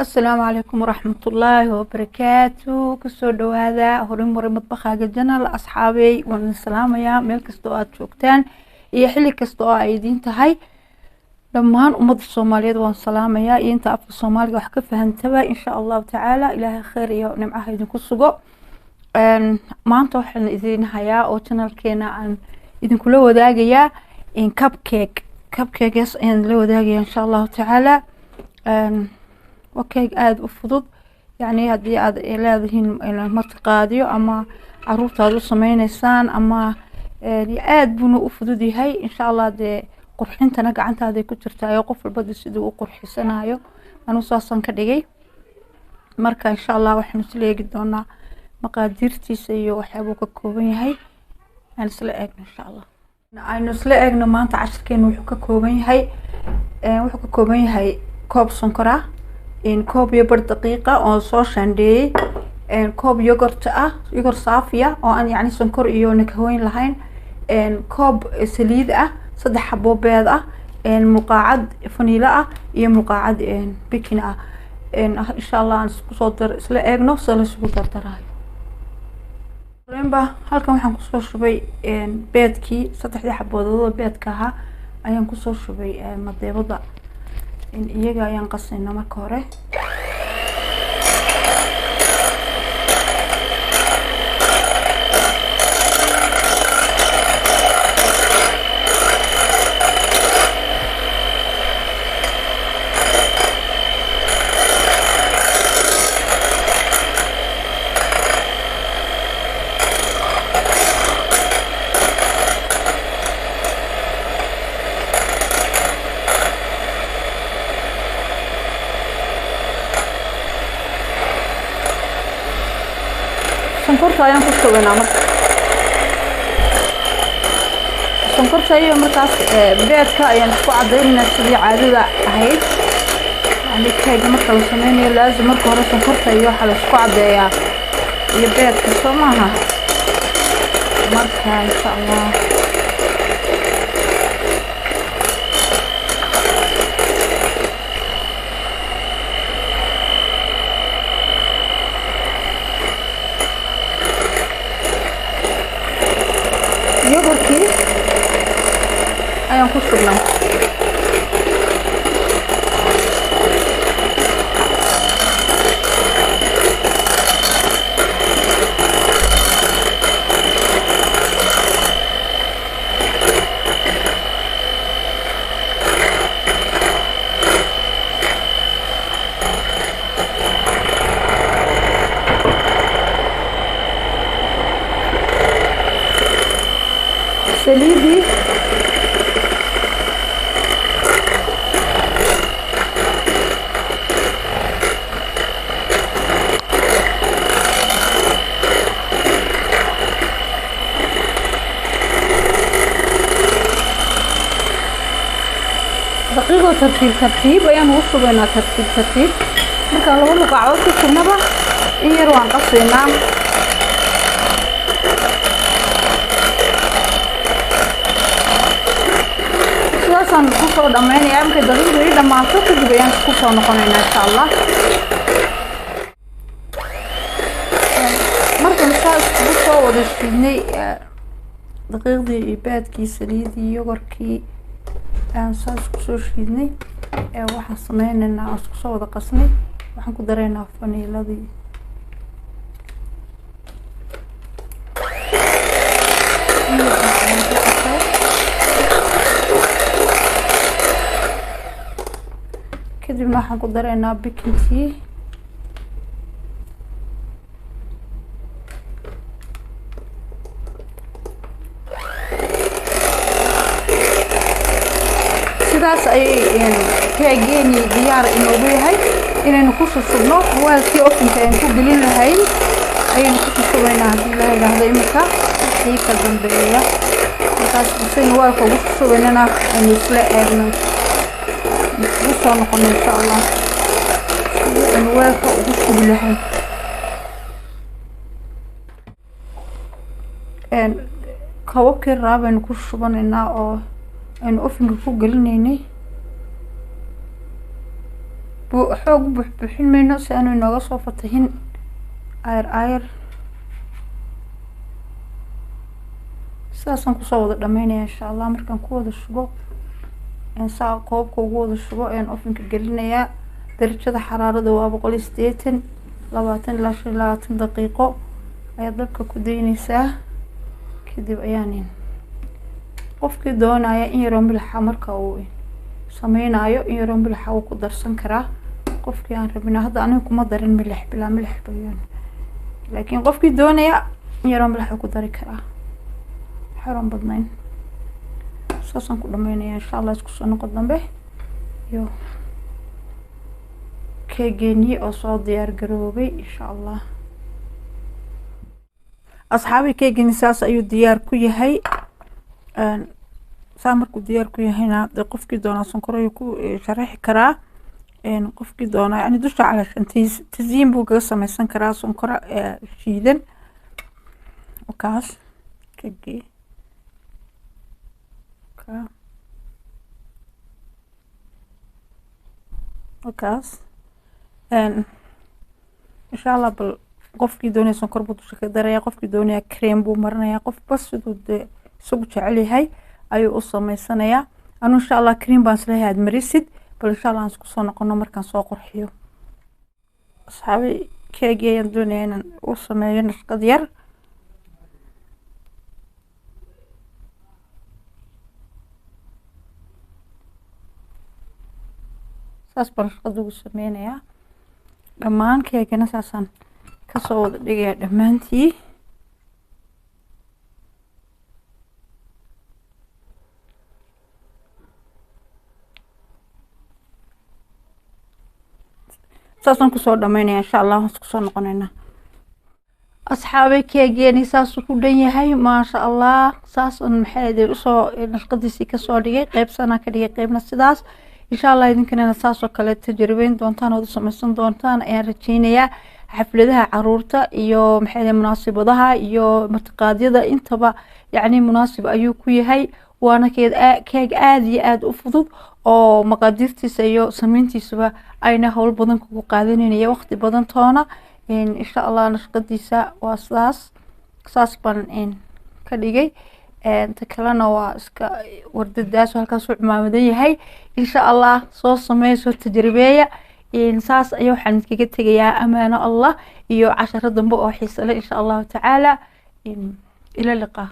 السلام عليكم ورحمة الله وبركاته. كسو هذا هوري مطبخ جنال أصحابي ومن السلام يا ميل كستوات شوكتان إيه حلي كستو أيدين تهاي لما أمد الصوماليات وان سلام يا إيه انت أبقى الصومالي وحكا فهنتبا إن شاء الله تعالى إلهي خير يا نمعها يدين كسوغو ما انتو حلنا إذين هيا أو جنال كينا عن إذين كله وداقيا إن كاب كيك يس إن لو وداقيا إن شاء الله تعالى وكيك aad u fudud yani hadii aad leedahiin martiqaadiyo ama caruurtaad u sameynaysaan ama aad buu u fudud yahay insha Allah de qurxintana gacantaada ku jirtaa qof walba sidoo u qurxisanayo anu saasan ka dhigay marka insha Allah waxaan isla eegi doonaa maqaadirtiisa iyo waxyaabo ka kooban yahay aan isla eegno insha Allah aynu isla eegno maanta casharkeenu wuxuu ka kooban yahay koob sonkor ah إن كوب يبر دقيقة أو صوشان دي إن كوب يogurt يogurt صافية أو أن يعني سكر إيو نكهوين لهين إن كوب سليد صدح حبو بيض إن مقاعد فانيلا إيو مقاعد إن بيكين إن شاء الله نصدر سلا إيغنو سلا سبودر دراي رينبا هالكم waxaan ku soo shubay beedkii saddexda xaboodooda beedkaha ayaan ku soo shubay madeebada in iyaga ayaan qasnaa marka hore sonkorta ayaan ku shubaynaa marka sonkorta iyo markaas beedka ayaan ku cadeynaa sidii caadada ahayd yani keega marka la sameynayo laazim marka hore sonkorta iyo waxa la isku cadeeyaa iyo beedka soo maaha marka insha Allah يogurtkii ayaan ku shubnaa سليدي دقيقة ترتيب ayaan ugu shubaynaa tartiib marka laba luqadood ku shubnaba in yar waan qasaynaa sidaasan ku soo dhameynayaa markay daqiiqdii dhamaato kadib ayaan ku soo noqonaynaa insha Allah marka intaas ku soo wada shiidnay daqiiqdii beedkii saliidii yogurtkii aan saas ku soo shiidnay waxaan sameynaynaa isku soo wada qasnay waxaan ku dareynaa faniiladii kadibna waxaan ku dareynaa bikintii sidaas ayay keegeeni diyaar inoogu yahay inaynu ku shubno weelkii ofinka aan ku gelin lahayn ayaynu ku shubaynaa haddii la yiraahdo imika wixii ka dambeeya markaas bisaynu weelka ugu shubaynana aynu isla eegno ugu soo noqono insha Allah aynu weelka ugu shubi lahayn koobabkii rabaa baynu ku shubanaynaa oo aynu ofinka ku gelinaynay xoog buuxin mayno si aanu inooga soo fatahin ayar sidaasaan kusoo wada dhamaynaya insha allah. markaan ku wada shubo saa koobka ugu wada shubo ayaan ofinka gelinayaa. darajada xaraarada waa 180 20 ilaa 25 daqiiqo ayaad dabka ku daynaysaa. kadib ayaan qofkii doonaya in yaroo milix marka uu sameynayo in yaroo milix uu ku darsan karaa. qofkii aan rabina hadda aniga kuma darin milix bilaa milix bayaan, laakiin qofkii doonaya in yaroo milix ku dari karaa xaran badnayn. saasaan ku dhamaynaya insha allah. isku soo noqon dambe iyo keegeenii oo soo diyaar garoobay insha allah. asxaabi keegani saas ayuu diyaar ku yahay. saa markuu diyaar ku yahayna qofkii doona sonkor ayuu ku sharaxi karaa. qofkii doona yani dusha calashan tasiin buu kaga samaysan karaa sonkor shiidan. wakaas keegii wakaas insha allah. bal qofkii doonaya sonkor buu dusha ka daraya, qofkii doonaya cream buu marinaya. qof bas siduu isagu jecel yahay ayuu u samaysanayaa. anu insha allah cream baan isleeyahay aad marisid, bal insha allah aan isku soo noqono markaan soo qurxiyo. asxaabi keegii ayaan doonaya inaan u sameeyo nashqad yar. saas baan nashqad ugu sameynayaa. dhammaan keegana saasaan kasoo wada dhigaya dhammaantii. saasaan kusoo dhamaynaya insha allah. waan isku soo noqonaynaa. asxaabay keegeeni saasuu ku dhan yahay maasha allah. saasaan maxay usoo nashqadiisii kasoo dhigay qeyb sanaa ka dhigay qeybna sidaas. insha allah idinkana saasoo kale tajribeyn doontaan oo samaysan doontaan ayaan rajeynayaa. xafladaha caruurta iyo maxay munaasabadaha iyo martiqaadyada intaba yani munaasib ayuu ku yahay. waana keeg aad iyo aad u fudud oo maqaadirtiisa iyo sameyntiisaba ayna hawl badan kugu qaadanayna waqti badan toona. insha allah nashqadiisa waa saas baan ka dhigay. ta kalena waa iska wardadaas halkaas uu cimaamadan yahay. insha allah soo sameeyo tajribeeya. saas ayaa waxaan idinkaga tegayaa amaano allah iyo casharo dambe oo xiiso leh insha allahu tacaala. ila liqaa.